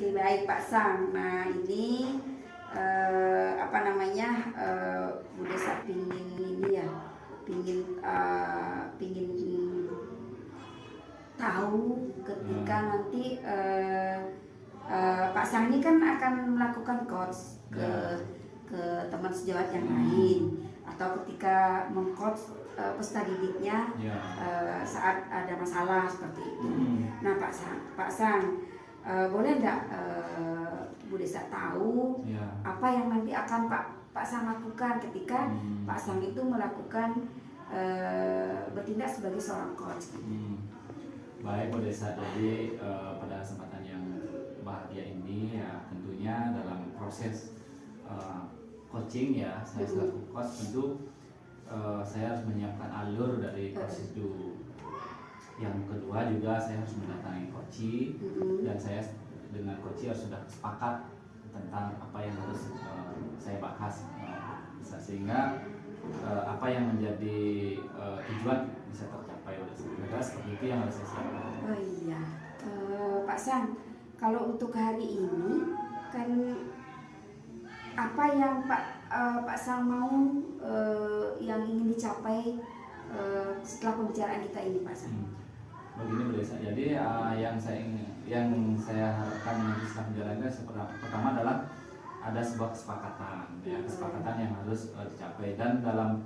Oke, baik Pak Sang. Nah ini apa namanya, Bu Desa pingin ini ya, pingin tahu ketika nanti Pak Sang ini kan akan melakukan coach ke teman sejawat yang lain, atau ketika mengcoach peserta didiknya saat ada masalah seperti itu. Nah Pak Sang, boleh nggak Bu Desa tahu apa yang nanti akan Pak Sang lakukan ketika Pak Sang itu melakukan bertindak sebagai seorang coach? Baik Bu Desa, jadi pada kesempatan yang bahagia ini ya tentunya dalam proses coaching ya, saya selaku coach tentu saya harus menyiapkan alur dari coach itu. Yang kedua juga saya harus mendatangi coach, dan saya dengan coach harus sudah sepakat tentang apa yang harus saya bahas, sehingga apa yang menjadi tujuan bisa tercapai. Udah seperti itu yang harus saya siapkan. Oh iya, Pak Sang, kalau untuk hari ini kan apa yang Pak Sang mau yang ingin dicapai setelah pembicaraan kita ini, Pak Sang? Begini Bu Desa, jadi yang saya harapkan nanti setelah menjalankan pertama adalah ada sebuah kesepakatan, kesepakatan yang harus dicapai, dan dalam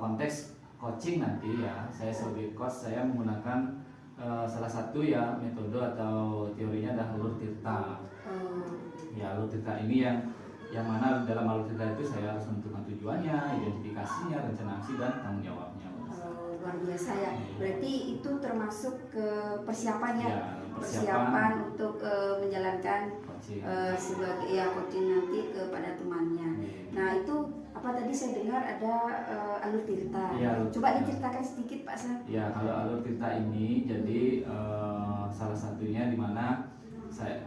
konteks coaching nanti ya, saya sebagai coach saya menggunakan salah satu ya metode atau teorinya adalah alur tirta. Ya, alur tirta ini yang mana dalam alur tirta itu saya harus menentukan tujuannya, identifikasinya, rencana aksi, dan tanggung jawabnya. Luar biasa ya. Berarti itu termasuk ke persiapan ya, persiapan untuk menjalankan sebagai coaching nanti kepada temannya. Nah itu apa tadi saya dengar ada alur tirta. Coba diceritakan sedikit Pak Sang. Ya, kalau alur tirta ini jadi salah satunya di mana saya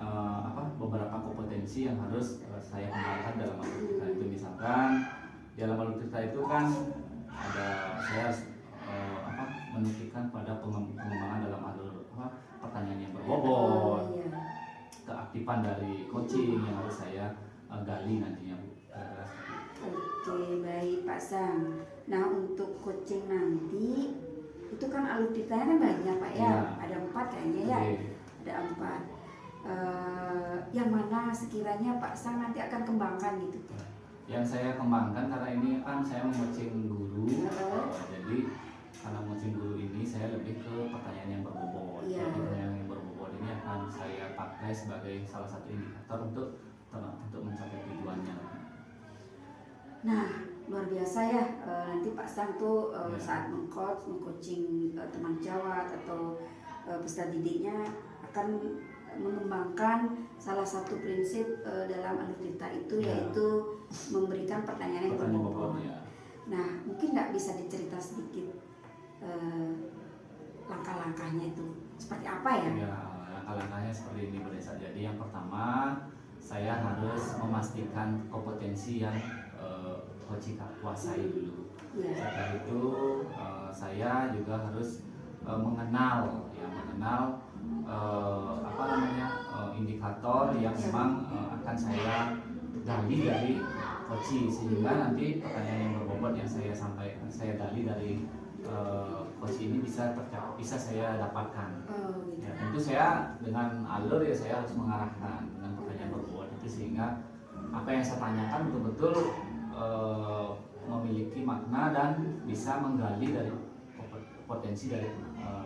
beberapa kompetensi yang harus saya kembangkan dalam alur tirta itu. Misalkan dalam alur tirta itu kan ada saya harus menunjukkan pada pengembangan dalam alur pertanyaan yang berbobot, keaktifan dari coaching yang harus saya gali nantinya. Oke, baik Pak Sang. Nah untuk coaching nanti itu kan alur tirtanya kan banyak Pak ya, ada 4 kayaknya ya, ada 4. Yang mana sekiranya Pak Sang nanti akan kembangkan gitu? Yang saya kembangkan karena ini kan saya coaching guru, jadi karena coaching guru ini saya lebih ke pertanyaan yang berbobot. Pertanyaan yang berbobot ini akan saya pakai sebagai salah satu indikator untuk mencapai tujuannya. Nah luar biasa ya, nanti Pak Sang tuh saat mengcoaching teman jawat atau peserta didiknya akan mengembangkan salah satu prinsip dalam alur tirta itu, yaitu memberikan pertanyaan yang berbobot. Nah mungkin nggak bisa dicerita sedikit langkah-langkahnya itu seperti apa ya? Langkah-langkahnya seperti ini Bu Desa. Jadi yang pertama saya harus memastikan kompetensi yang coach kuasai dulu. Setelah itu saya juga harus mengenal indikator yang memang akan saya gali dari coach, sehingga nanti pertanyaan yang berbobot yang saya gali dari coach ini bisa saya dapatkan. Ya, tentu saya dengan alur ya saya harus mengarahkan dengan pertanyaan berbobot itu, sehingga apa yang saya tanyakan betul-betul memiliki makna dan bisa menggali dari potensi dari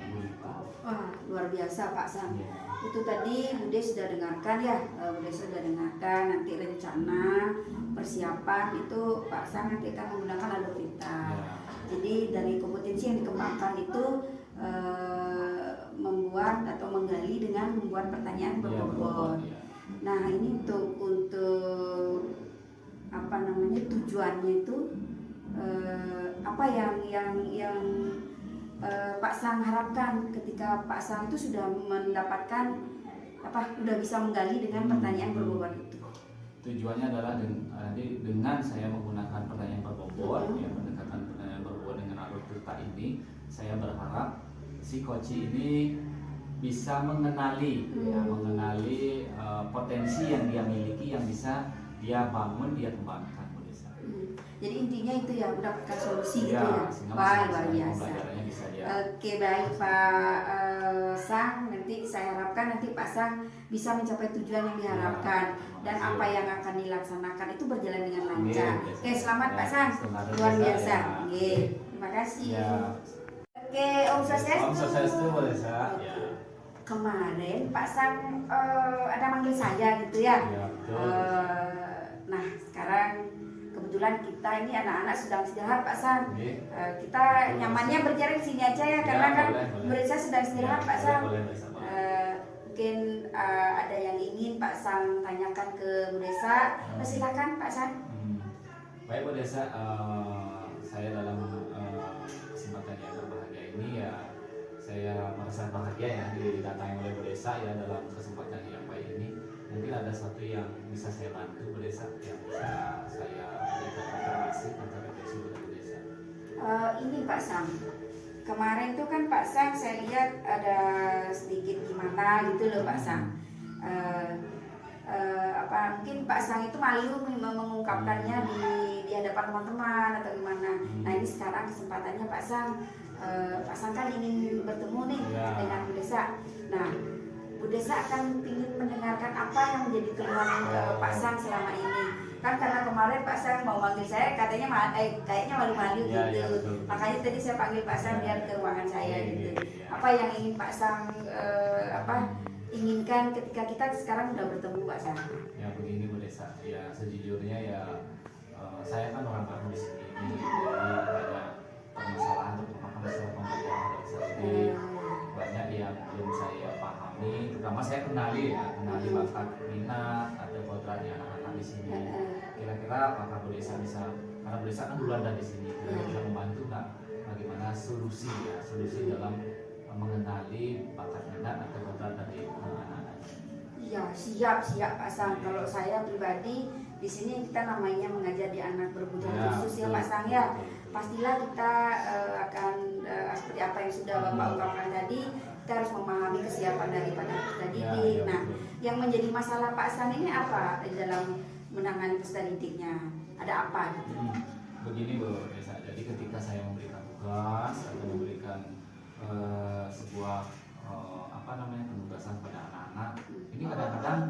guru itu. Wah luar biasa Pak Sang. Itu tadi Bude sudah dengarkan ya, Bude sudah dengarkan nanti rencana persiapan itu Pak Sang nanti akan menggunakan alur tirta. Jadi dari kompetensi yang dikembangkan itu membuat atau menggali dengan membuat pertanyaan berbobot. Nah ini untuk apa namanya tujuannya itu apa yang Pak Sang harapkan ketika Pak Sang itu sudah mendapatkan sudah bisa menggali dengan pertanyaan berbobot itu. Tujuannya adalah dengan saya menggunakan pertanyaan berbobot, pendekatan pertanyaan berbobot dengan alur tirta ini, saya berharap si coach ini bisa mengenali ya, mengenali potensi yang dia miliki yang bisa dia bangun, dia kembangkan Bu Desa. Jadi intinya itu ya, mendapatkan solusi Ya, gitu ya. Wah, luar biasa. Bisa dia. Oke, baik Pak Sang, nanti saya harapkan nanti Pak Sang bisa mencapai tujuan yang diharapkan dan apa yang akan dilaksanakan itu berjalan dengan lancar. Oke, selamat Pak Sang, luar biasa. Oke, terima kasih. Oke, Om Swastiastu. Om Swastiastu Bu Desa. Kemarin Pak Sang ada manggil saya gitu ya. Nah, sekarang kebetulan kita ini anak-anak sedang istirahat Pak Sang. Kita nyamannya berjarak di sini aja ya, karena kan murid saya sedang istirahat Pak Sang. Mungkin ada yang ingin Pak Sang tanyakan ke Bu Desa, silakan Pak Sang. Baik Bu Desa, saya dalam kesempatan yang berbahagia ini ya, saya merasa bahagia ya didatangi oleh Bu Desa ya dalam kesempatan yang baik ini. Mungkin ada sesuatu yang bisa saya bantu Bu Desa, yang bisa saya berikan informasi atau refleksi buat Bu Desa. Ini Pak Sang, kemarin tuh kan Pak Sang saya lihat ada sedikit gimana gitu loh Pak Sang. Mungkin Pak Sang itu malu mengungkapkannya di hadapan teman-teman atau gimana. Nah ini sekarang kesempatannya Pak Sang. Pak Sang kan ingin bertemu nih dengan Bu Desa. Nah, Bu Desa akan ingin mendengarkan apa yang menjadi keluhan Pak Sang selama ini. Kan karena kemarin Pak Sang mau manggil saya, katanya kayaknya malu-malu gitu. Makanya tadi saya panggil Pak Sang biar ke ruangan saya gitu. Apa yang ingin Pak Sang inginkan ketika kita sekarang udah bertemu Pak Sang? Ya begini Bu Desa, ya sejujurnya ya saya kan orang baru di sini, jadi banyak permasalahan atau masalah pembelajaran dari saya ini banyak yang belum saya pahami, terutama saya kenali bakat minat atau kodratnya anak-anak di sini. Kira-kira apakah Bu Desa bisa, karena Bu Desa kan duluan dari sini, bisa membantu nggak bagaimana solusi dalam mengenali bakat minat atau kodrat dari anak-anak? Ya siap Pak Sang. Kalau saya pribadi di sini kita namanya mengajar di anak berkebutuhan khusus ya Pak Sang ya. Pastilah kita akan seperti apa yang sudah Bapak ungkapkan tadi, kita harus memahami kesiapan daripada peserta didik. Nah, yang menjadi masalah Pak Sang ini apa di dalam menangani peserta didiknya? Ada apa gitu? Begini Bu Desa, jadi ketika saya memberikan tugas atau memberikan sebuah penugasan pada anak-anak, ini kadang-kadang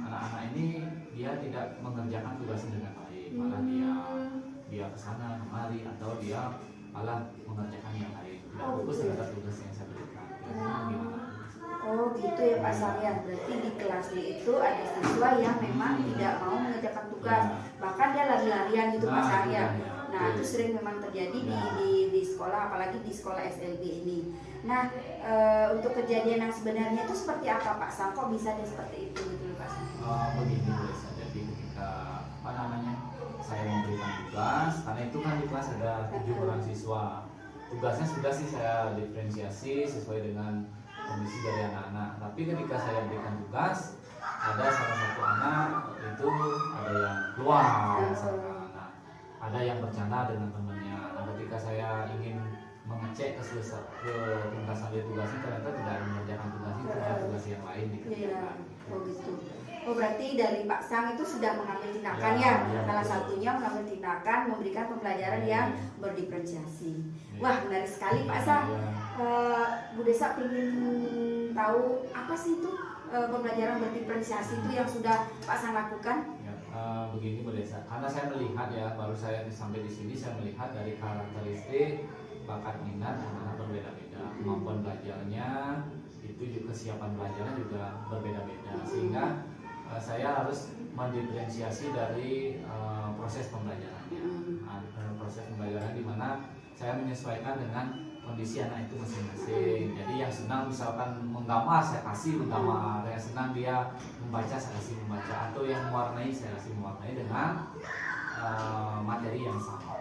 anak-anak ini dia tidak mengerjakan tugasnya dengan baik, malah dia kesana kemari atau dia malah mengerjakan yang lain, tidak fokus terhadap tugas yang saya berikan. Gimana? Oh gitu ya Pak Sang ya. Berarti di kelasnya itu ada siswa yang memang tidak mau mengerjakan tugas, bahkan dia lari-larian gitu Pak Sang ya. Nah itu sering memang terjadi di sekolah, apalagi di sekolah SLB ini. Nah untuk kejadian yang sebenarnya itu seperti apa Pak Sang? Kok bisa dia seperti itu gitu Pak Sang? Begini Bu Desa, jadi ketika saya memberikan tugas, karena itu kan di kelas ada 7 orang siswa, tugasnya sudah sih saya diferensiasi sesuai dengan kondisi dari anak-anak. Tapi ketika saya berikan tugas, ada salah satu anak itu ada yang keluar, ada yang bercanda dengan temannya. Nah, ketika saya ingin mengecek ke tuntasan dia tugasnya, ternyata tidak mengerjakan tugas itu, tugas yang lain dikerjakan. Oh gitu. Oh berarti dari Pak Sang itu sudah mengambil tindakan salah satunya mengambil tindakan memberikan pembelajaran yang berdiferensiasi. Wah menarik sekali Pak Sang. Bu Desa ingin tahu apa sih itu pembelajaran berdiferensiasi itu yang sudah Pak Sang lakukan? Begini Bu Desa, karena saya melihat baru saya sampai di sini, saya melihat dari karakteristik bakat minat anak-anak berbeda-beda, kemampuan belajarnya itu juga, kesiapan belajarnya juga berbeda-beda, sehingga saya harus mendiferensiasi dari proses pembelajarannya. Proses pembelajaran di mana saya menyesuaikan dengan kondisi anak itu masing-masing. Jadi yang senang misalkan menggambar, saya kasih menggambar, yang senang dia membaca, saya kasih membaca, atau yang mewarnai, saya kasih mewarnai dengan materi yang sama.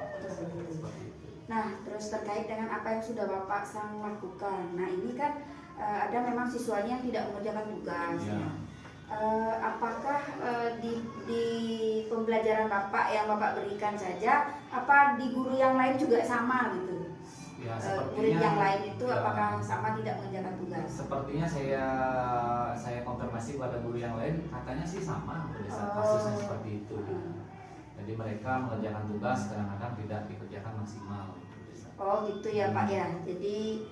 Nah, terus terkait dengan apa yang sudah Bapak Sang lakukan, nah ini kan ada memang siswanya yang tidak mengerjakan tugas. Apakah di pembelajaran Bapak yang Bapak berikan saja, apa di guru yang lain juga sama gitu? Ya, murid yang lain itu ya, apakah sama tidak mengerjakan tugas? Sepertinya saya konfirmasi kepada guru yang lain, katanya sih sama pada saat kasusnya seperti itu. Jadi mereka mengerjakan tugas kadang-kadang tidak dikerjakan maksimal. Oh gitu ya Pak ya. Jadi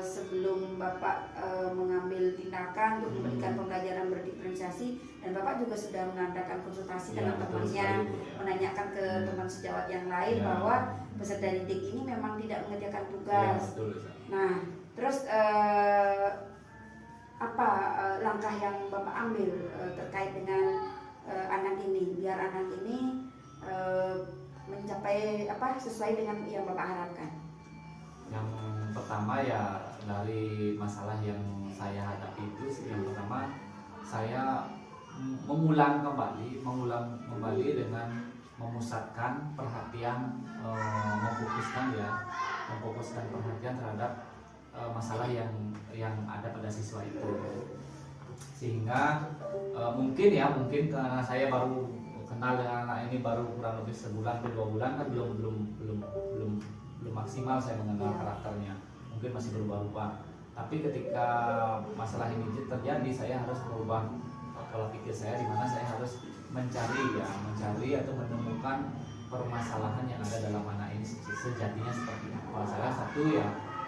sebelum Bapak mengambil tindakan untuk memberikan pembelajaran berdiferensiasi, dan Bapak juga sudah mengadakan konsultasi dengan temannya, menanyakan ke teman sejawat yang lain bahwa peserta didik ini memang tidak mengerjakan tugas. Nah, terus apa langkah yang Bapak ambil terkait dengan anak ini, biar anak ini mencapai sesuai dengan yang Bapak harapkan? Yang pertama ya dari masalah yang saya hadapi itu, yang pertama saya mengulang kembali dengan memusatkan perhatian, memfokuskan perhatian terhadap masalah yang ada pada siswa itu, sehingga mungkin karena saya baru kenal dengan anak ini baru kurang lebih sebulan atau 2 bulan, kan belum maksimal saya mengenal karakternya, mungkin masih berubah-ubah. Tapi ketika masalah ini terjadi, saya harus merubah pola pikir saya, di mana saya harus mencari atau menemukan permasalahan yang ada dalam anak ini sejatinya seperti apa. Salah satu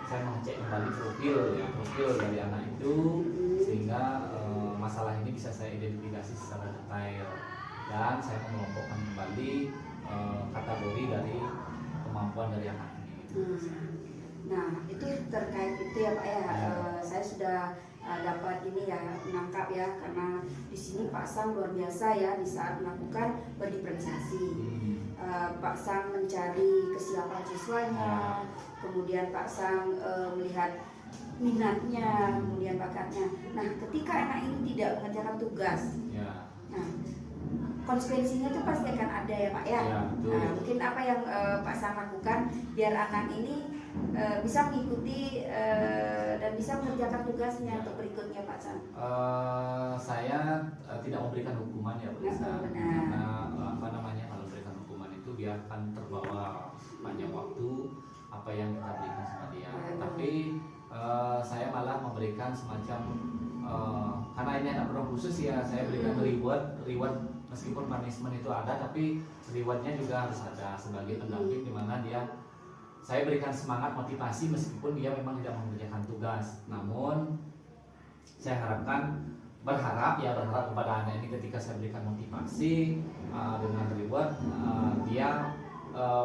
saya mengecek kembali profil dari anak itu, sehingga masalah ini bisa saya identifikasi secara detail, dan saya mengelompokkan kembali kategori dari kemampuan dari anak ini. Nah itu terkait itu ya Pak ya, saya sudah dapat ini menangkap karena di sini Pak Sang luar biasa di saat melakukan berdiferensiasi. Pak Sang mencari kesiapan siswanya, kemudian Pak Sang melihat minatnya, kemudian bakatnya. Nah ketika anak ini tidak mengerjakan tugas, nah konsekuensinya itu pasti akan ada ya Pak ya. Nah, mungkin apa yang Pak Sang lakukan biar anak ini bisa mengikuti dan bisa mengerjakan tugasnya untuk berikutnya Pak Sang? Saya tidak memberikan hukuman ya Bu Lisa, karena kalau memberikan hukuman itu biarkan terbawa panjang waktu apa yang kita berikan sama dia. Tapi saya malah memberikan semacam karena ini anak beruang khusus saya berikan reward. Meskipun punishment itu ada, tapi rewardnya juga harus ada sebagai pendamping, di mana saya berikan semangat, motivasi meskipun dia memang tidak mengerjakan tugas. Namun saya berharap kepada anak ini, ketika saya berikan motivasi dengan reward, dia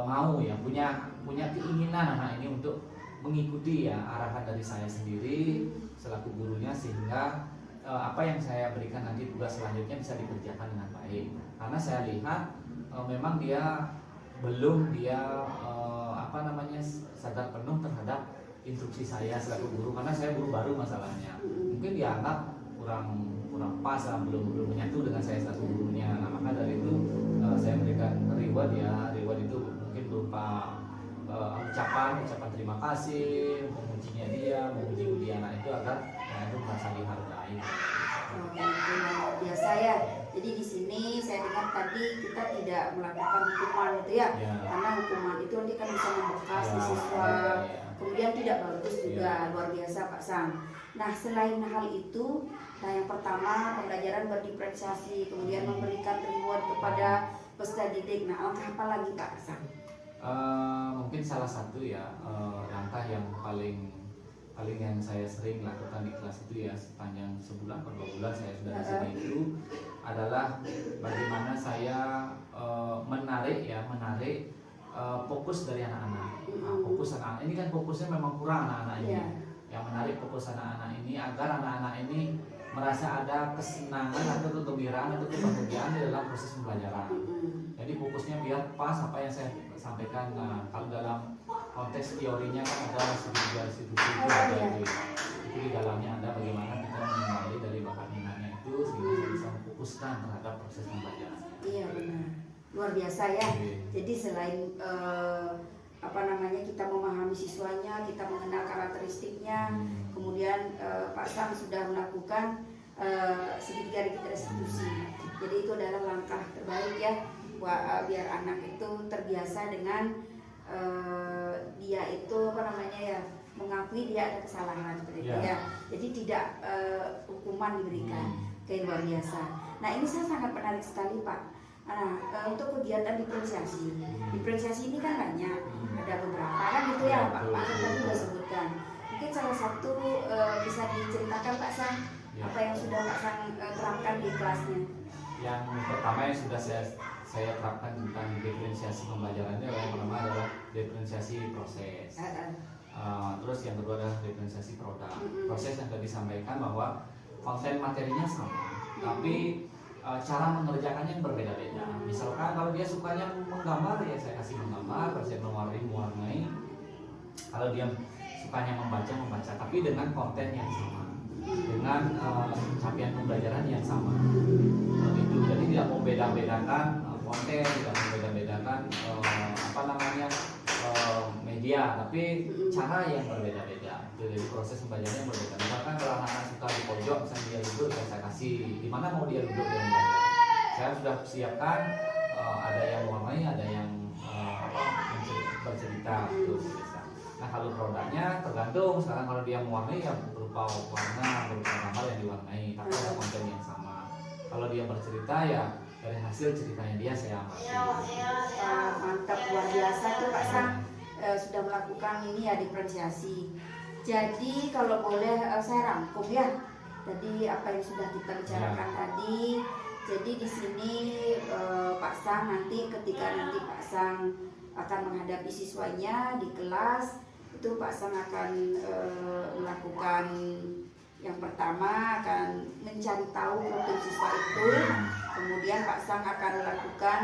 mau punya keinginan anak ini untuk mengikuti arahan dari saya sendiri selaku gurunya, sehingga apa yang saya berikan nanti tugas selanjutnya bisa dikerjakan dengan baik. Karena saya lihat memang dia belum sadar penuh terhadap instruksi saya selaku guru, karena saya guru baru masalahnya. Mungkin dianggap kurang pas, belum menyatu dengan saya selaku gurunya. Nah, maka dari itu saya berikan reward itu mungkin berupa ucapan terima kasih, memuji anak itu agar anak itu merasa dihargai. Biasa ya. Jadi di sini saya dengar tadi kita tidak melakukan hukuman itu karena hukuman itu nanti kan bisa membekas di siswa, kemudian tidak bagus juga. Luar biasa Pak Sang. Nah selain hal itu, yang pertama pembelajaran berdiferensiasi, kemudian memberikan reward kepada peserta didik. Nah langkah apa lagi Pak Sang? Mungkin salah satu langkah yang paling yang saya sering lakukan di kelas itu sepanjang sebulan atau 2 bulan saya sudah di sini itu adalah bagaimana saya menarik fokus dari anak-anak. Fokus anak-anak ini kan fokusnya memang kurang anak-anak ini. Yang menarik fokus anak-anak ini agar anak-anak ini merasa ada kesenangan atau kegembiraan atau kebahagiaan di dalam proses pembelajaran. Jadi fokusnya biar pas apa yang saya sampaikan. Nah, kalau dalam konteks teorinya kan ada studi itu di dalamnya ada bagaimana kita mengenali dari bakat minatnya itu sehingga kita bisa memfokuskan terhadap proses pembelajaran. Iya benar, luar biasa ya. Jadi selain kita memahami siswanya, kita mengenal karakteristiknya, kemudian Pak Sang sudah melakukan segitiga restitusi. Jadi itu adalah langkah terbaik biar anak itu terbiasa dengan dia itu apa namanya ya, mengakui dia ada kesalahan seperti itu ya. Jadi tidak hukuman diberikan, kayak luar biasa. Nah ini saya sangat menarik sekali Pak. Nah untuk kegiatan diferensiasi ini kan banyak, ada beberapa kan gitu ya Pak tadi sudah sebutkan. Mungkin salah satu bisa diceritakan Pak Sang apa yang sudah Pak Sang terapkan di kelasnya. Yang pertama yang sudah saya terapkan tentang diferensiasi pembelajarannya yang pertama adalah diferensiasi proses. Terus yang kedua adalah diferensiasi produk. Proses yang tadi disampaikan bahwa konten materinya sama, tapi cara mengerjakannya yang berbeda-beda. Misalkan kalau dia sukanya menggambar ya saya kasih menggambar, kalau saya mewarnai. Kalau dia sukanya membaca, tapi dengan konten yang sama, dengan capaian pembelajaran yang sama. Itu jadi tidak membeda-bedakan konten, tidak membeda-bedakan media, tapi cara yang berbeda-beda. Jadi proses pembelajaran yang berbeda. Misalkan kalau anak-anak suka di pojok, misalnya dia duduk, saya kasih di mana mau dia duduk dia belajar. Saya sudah siapkan ada yang mewarnai, ada yang bercerita gitu. Nah kalau produknya tergantung. Sekarang kalau dia mewarnai ya berupa warna, berupa gambar yang diwarnai, tapi ada konten yang sama. Kalau dia bercerita ya dari hasil ceritanya dia saya amati. Mantap, luar biasa tuh Pak Sang sudah melakukan ini ya diferensiasi. Jadi kalau boleh saya rangkum ya. Tadi apa yang sudah kita bicarakan tadi. Jadi di sini Pak Sang nanti ketika nanti Pak Sang akan menghadapi siswanya di kelas, itu Pak Sang akan melakukan yang pertama akan mencari tahu profil siswa itu, kemudian Pak Sang akan melakukan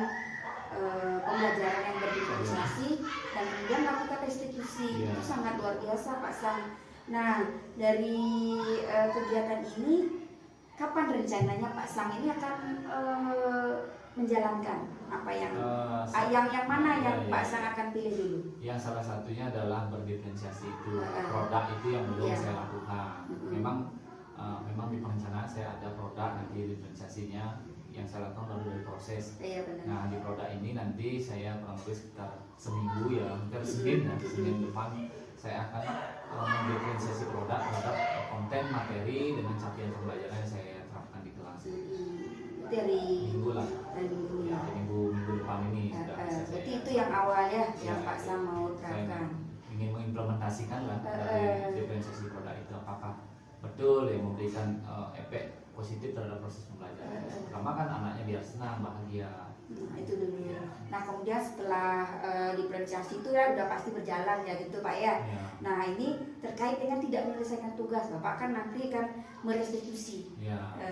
pembelajaran yang berdiferensiasi dan kemudian melakukan restitusi. Itu sangat luar biasa Pak Sang. Nah dari kegiatan ini kapan rencananya Pak Sang ini akan menjalankan apa yang mana yang Pak Sang akan pilih dulu? Yang salah satunya adalah berdiferensiasi itu produk itu yang belum saya lakukan. Memang di perencanaan saya ada produk nanti diferensiasinya yang saya lakukan baru dari proses. Nah di produk ini nanti saya kurang lebih sekitar seminggu ya, mungkin Senin depan saya akan mendiferensiasi produk konten materi dengan capaian pembelajaran yang saya terapkan di kelas. Dari minggu lah. Dari minggu ya, minggu depan ini sudah bisa saya. Berarti itu yang awal ya, yang Pak Sang mau terapkan. Ingin mengimplementasikan lah dari diferensiasi produk itu apakah betul yang memberikan efek positif terhadap proses pembelajaran. Pertama kan anaknya biar senang, bahagia. Nah, itu dulu. Nah kemudian setelah diferensiasi itu ya udah pasti berjalan ya gitu Pak ya. Nah ini terkait dengan tidak menyelesaikan tugas, Bapak kan nanti kan merestitusi,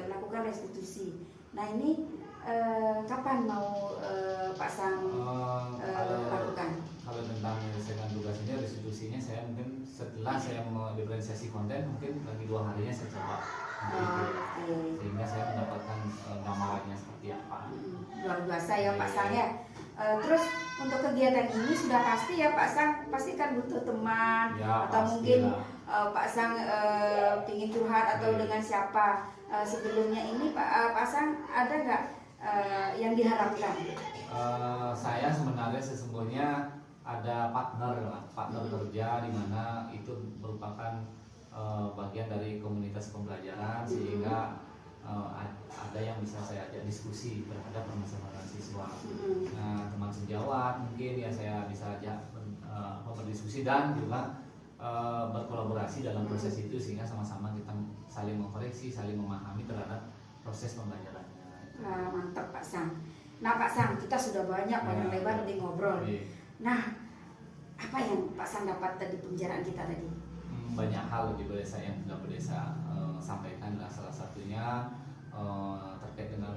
melakukan restitusi. Nah ini kapan mau Pak Sang lakukan? Kalau tentang menyelesaikan tugas ini restitusinya saya mungkin setelah saya mau diferensiasi konten mungkin lagi 2 harinya saya coba. Sehingga saya mendapatkan gambarannya seperti apa. Luar biasa ya Pak Sang ya. Terus untuk kegiatan ini sudah pasti ya Pak Sang pasti kan butuh teman atau mungkin Pak Sang ingin curhat atau dengan siapa. Sebelumnya ini Pak Sang ada nggak yang diharapkan? Saya sebenarnya sesungguhnya ada partner kerja di mana itu merupakan bagian dari komunitas pembelajaran sehingga ada yang bisa saya ajak diskusi terhadap permasalahan siswa. Nah teman sejawat mungkin ya saya bisa ajak berdiskusi dan juga berkolaborasi dalam proses itu sehingga sama-sama kita saling mengkoreksi, saling memahami terhadap proses pembelajarannya. Mantap Pak Sang. Nah Pak Sang kita sudah banyak lebar di ngobrol. Nah apa yang Pak Sang dapat dari pembicaraan kita tadi? Banyak hal di desa yang sudah desa sampaikan lah, salah satunya terkait dengan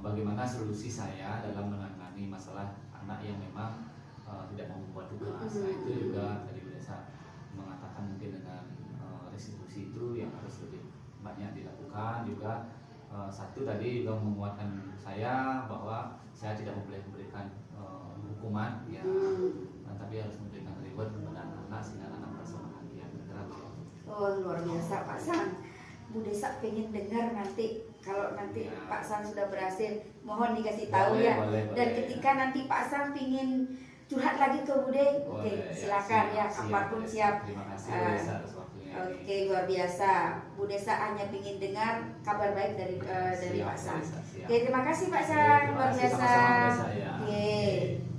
bagaimana solusi saya dalam menangani masalah anak yang memang tidak mau membuat tugas. Nah itu juga tadi desa mengatakan mungkin dengan restitusi itu yang harus lebih banyak dilakukan juga. Satu tadi juga menguatkan saya bahwa saya tidak boleh memberikan hukuman ya, tapi harus memberikan reward kepada anak-anak sehingga anak merasa bahagia. Oh luar biasa Pak Sang. Bu Desa pengen dengar nanti kalau nanti Pak Sang sudah berhasil, mohon dikasih tahu boleh. Dan ketika nanti Pak Sang pengen curhat lagi ke Bude. Oke, Boleh, silakan ya, siap, kapanpun ya. siap. Terima kasih Bu Eh, Desa atas waktunya ini. Oke, luar biasa. Bu Desa hanya ingin dengar kabar baik dari Siap, Pak Sang. Bu Desa, siap. Oke, terima kasih Pak Oke, Sang, terima luar kasih biasa. sama-sama Bu Desa ya. Oke.